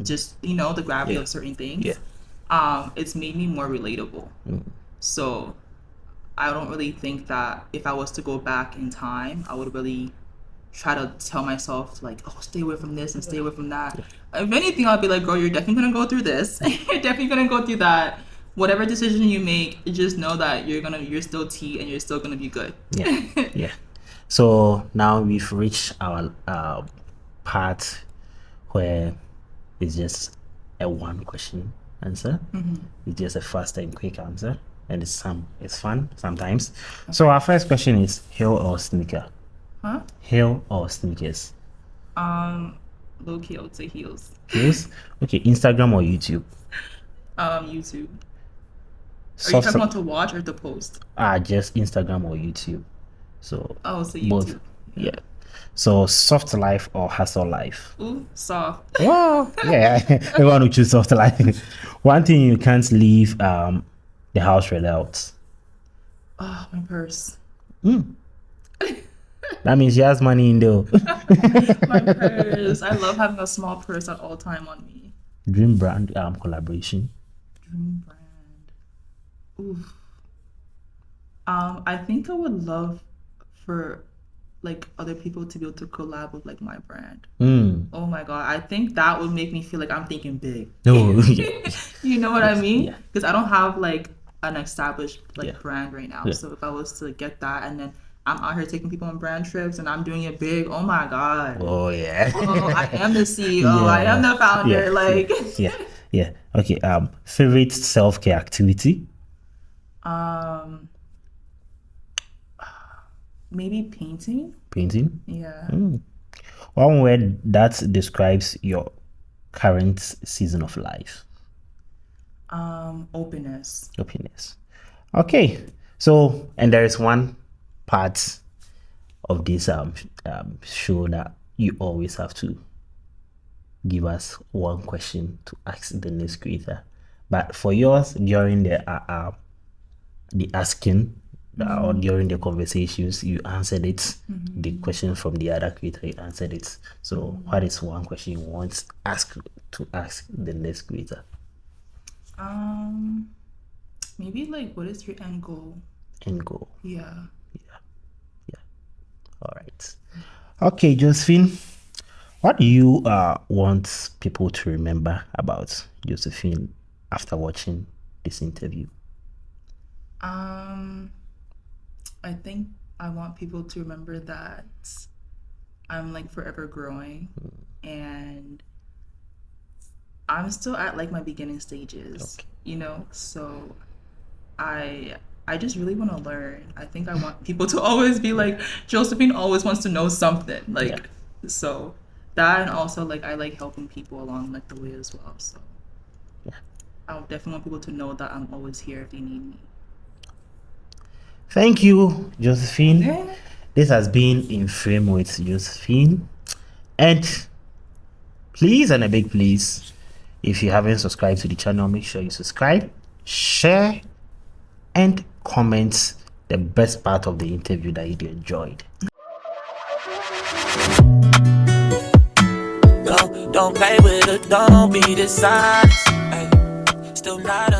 [SPEAKER 2] just, you know, the gravity of certain things, it's made me more relatable. So I don't really think that if I was to go back in time, I would really try to tell myself to like, oh, stay away from this and stay away from that. If anything, I'll be like, girl, you're definitely gonna go through this. You're definitely gonna go through that. Whatever decision you make, just know that you're still T and you're still gonna be good.
[SPEAKER 3] Yeah. So now we've reached our part where it's just a one question answer. It's just a fast and quick answer, and it's fun sometimes. So our first question is heel or sneaker? Heel or sneakers?
[SPEAKER 2] Low key, I would say heels.
[SPEAKER 3] Heels? Okay. Instagram or YouTube?
[SPEAKER 2] YouTube. Are you talking about to watch or to post?
[SPEAKER 3] Just Instagram or YouTube. So
[SPEAKER 2] so YouTube.
[SPEAKER 3] both. Yeah. So soft life or hustle life?
[SPEAKER 2] Ooh, soft.
[SPEAKER 3] Wow. Yeah. Everyone will choose soft life. One thing you can't leave the house without.
[SPEAKER 2] Oh, my purse.
[SPEAKER 3] That means she has money in there.
[SPEAKER 2] My purse. I love having a small purse at all time on me.
[SPEAKER 3] Dream brand collaboration.
[SPEAKER 2] Dream brand. Oof. I think I would love for like other people to be able to collab with like my brand. Oh my god, I think that would make me feel like I'm thinking big.
[SPEAKER 3] Oh,
[SPEAKER 2] You know what I mean? Because I don't have like an established like brand right now. So if I was to get that and then I'm out here taking people on brand trips and I'm doing it big, oh my god.
[SPEAKER 3] Oh yeah.
[SPEAKER 2] Oh, I am the CEO. I am the founder.
[SPEAKER 3] Yeah. Okay. Favorite self-care activity?
[SPEAKER 2] Maybe painting.
[SPEAKER 3] Painting.
[SPEAKER 2] Yeah.
[SPEAKER 3] One word that describes your current season of life?
[SPEAKER 2] Openness.
[SPEAKER 3] Openness. Okay. So, and there is one part of this show that you always have to give us one question to ask the next creator. But for yours, during the asking or during the conversations, you answered it. The question from the other creator, you answered it. So what is one question you want to ask the next creator?
[SPEAKER 2] Maybe like, what is your end goal?
[SPEAKER 3] End goal.
[SPEAKER 2] Yeah.
[SPEAKER 3] All right. Okay, Josephine, what do you want people to remember about Josephine after watching this interview?
[SPEAKER 2] I think I want people to remember that I'm like forever growing, and I'm still at like my beginning stages, you know? So I just really want to learn. I think I want people to always be like, Josephine always wants to know something. Like, so that, and also like I like helping people along like the way as well. So I would definitely want people to know that I'm always here if they need me.
[SPEAKER 3] Thank you, Josephine.
[SPEAKER 2] Yeah.
[SPEAKER 3] This has been In Frame with Josephine. And please, and a big please, if you haven't subscribed to the channel, make sure you subscribe, share, and comment the best part of the interview that you enjoyed.
[SPEAKER 1] Don't play with it, don't be dishonest. Ay, still not